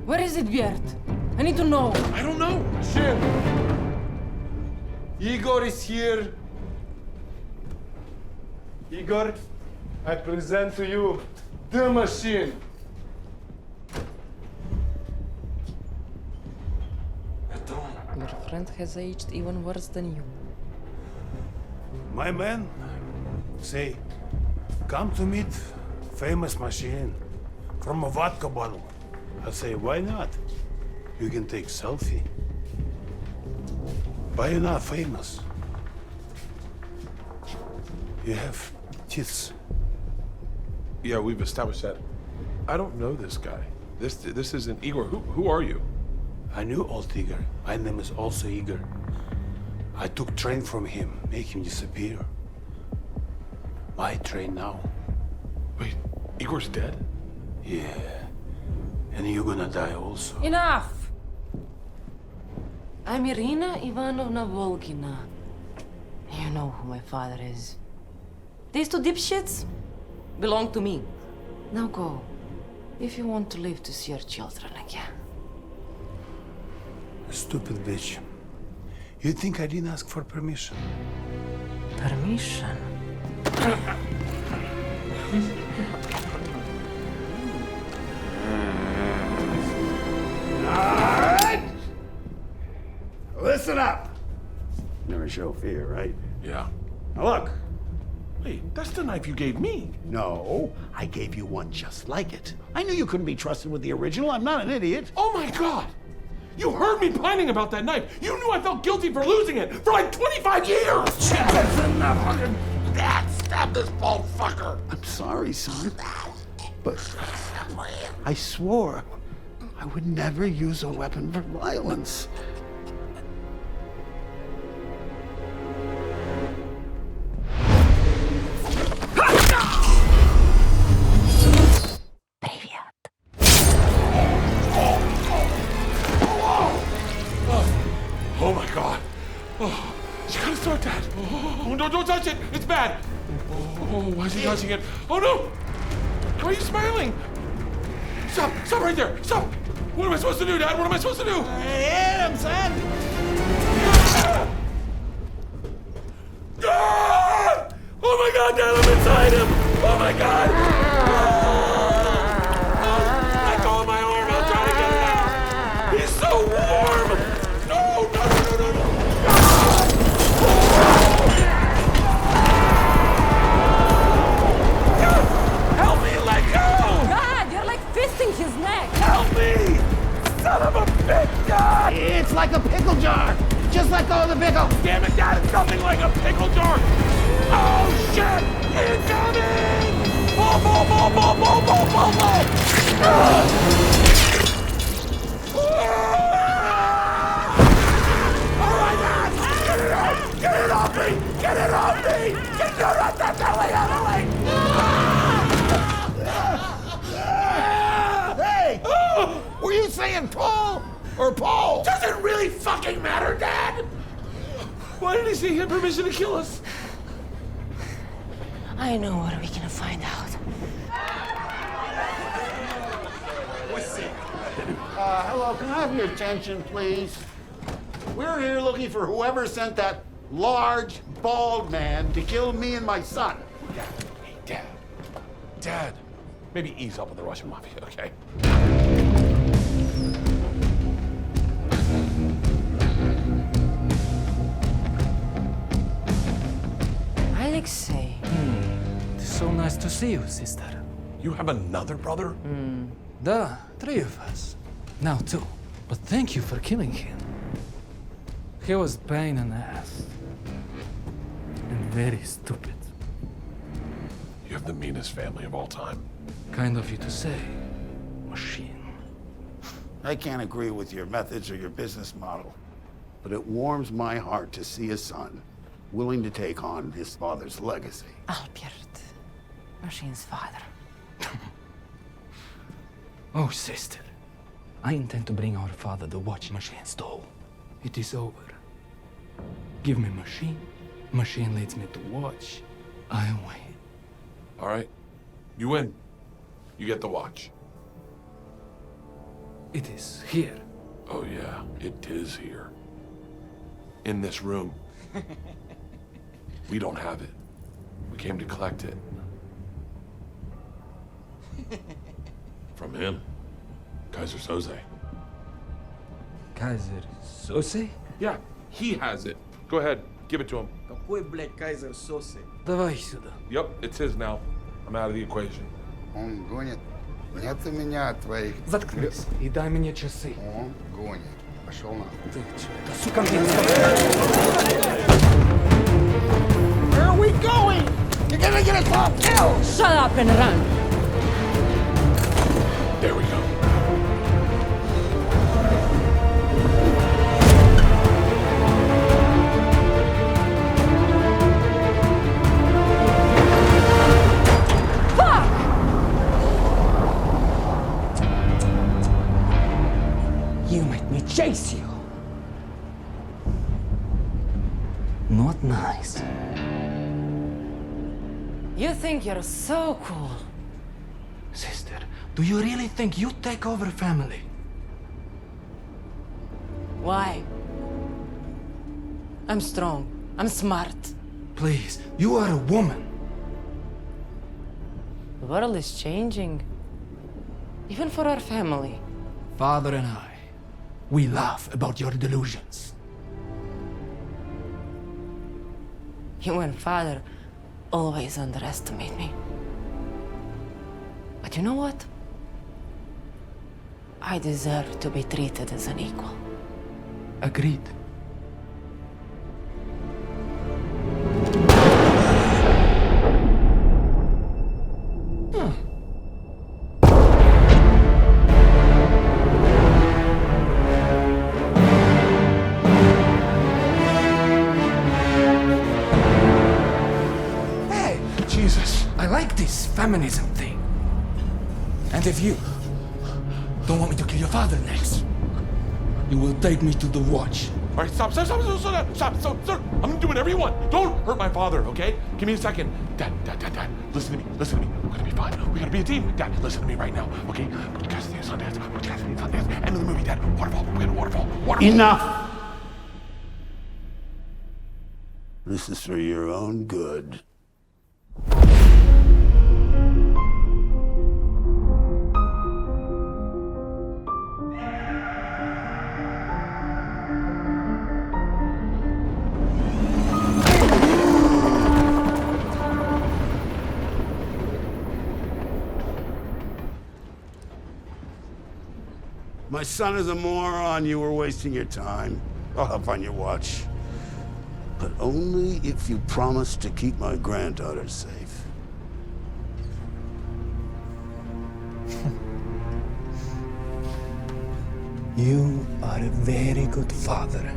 Where is it, Bert? I need to know. I don't know. Shin! Igor is here. Igor, I present to you the machine. Your friend has aged even worse than you. My man, say, come to meet famous machine from a vodka bottle. I say, why not? You can take selfie. But you're not famous. You have teeth. Yeah, we've established that. I don't know this guy. This isn't Igor. Who are you? I knew old Igor. My name is also Igor. I took train from him, make him disappear. My train now. Wait, Igor's dead? Yeah. And you're gonna die also. Enough! I'm Irina Ivanovna Volgina. You know who my father is. These two dipshits belong to me. Now go, if you want to live to see your children again. Stupid bitch. You think I didn't ask for permission? Permission? Alright! Listen up! Never show fear, right? Yeah. Now look, Wait, that's the knife you gave me. no, I gave you one just like it. I knew you couldn't be trusted with the original. I'm not an idiot. Oh my God! You heard me pining about that knife. You knew I felt guilty for losing it for like 25 years! That's enough. Fucking stab this bald fucker. I'm sorry, son. But I swore I would never use a weapon for violence. Oh my God! Oh, you gotta start that. Oh, no, don't touch it. It's bad. Oh, why is he touching it? Oh no! Why are you smiling? Stop! Stop right there! Stop! What am I supposed to do, Dad? What am I supposed to do? Hit him, son! Ah! Oh my God, Dad! I'm inside him! Oh my God! Let go of my arm! I'll try to get it out! He's so warm! No! No! No! No! No! Help me! Let go! God, you're like fisting his neck! Help me! Son of a bitch, Dad! It's like a pickle jar. Just let go of the pickle. Damn it, Dad! It's something like a pickle jar! Oh shit! Incoming! Ball! Ball! Ball! Ball! Ball! Ball! Ball! Ball! Oh my God! Get it off! Get it off me! Get it off me! Get your belly out of me! Hey! Were you saying Paul or Paul? Does it really fucking matter, Dad? Why did he say he had permission to kill us? I know what we're gonna find out. Hello, can I have your attention, please? We're here looking for whoever sent that large, bald man to kill me and my son. Dad, hey, Dad. Dad. Maybe ease up on the Russian mafia, okay? Alexei. It's so nice to see you, sister. You have another brother? Да, 3 of us. Now 2. But thank you for killing him. He was pain in the ass. And very stupid. You have the meanest family of all time. Kind of you to say, machine. I can't agree with your methods or your business model, but it warms my heart to see a son willing to take on his father's legacy. Albert, Machine's father. Oh, sister. I intend to bring our father the watch machine stole. It is over. Give me machine. Machine leads me to watch. I win. All right. You win. You get the watch. It is here. Oh, yeah, it is here. In this room. We don't have it. We came to collect it. From him. Kaiser Soze. Kaiser Sose? Yeah, he has it. Go ahead, give it to him. Какой, блядь, Кайзер Сосе? Давай сюда. Yep, it's his now. I'm out of the equation. Он гонит. Нет у меня твоих... Заткнись и дай мне часы. Он гонит. Пошел нахуй. Ты чё, да сука мне... Where are we going? You're gonna get us all killed! Shut up and run! There we go. You make me chase you. Not nice. You think you're so cool. Sister, do you really think you take over family? Why? I'm strong. I'm smart. Please, you are a woman. The world is changing. Even for our family. Father and I, we laugh about your delusions. You and Father always underestimate me. But you know what? I deserve to be treated as an equal. Agreed. Hey, Jesus. I like this feminism thing. And if you don't want me to kill your father next, you will take me to the watch. All right, stop. I'm doing whatever you want. Don't hurt my father, okay? Give me a second. Dad, listen to me. We're gonna be fine. We gotta be a team. Dad, listen to me right now, okay? Put your guys in the Sundance. End of the movie, Dad. Waterfall. We got a waterfall. Enough! This is for your own good. My son is a moron. You were wasting your time. I'll help on your watch. But only if you promise to keep my granddaughter safe. You are a very good father.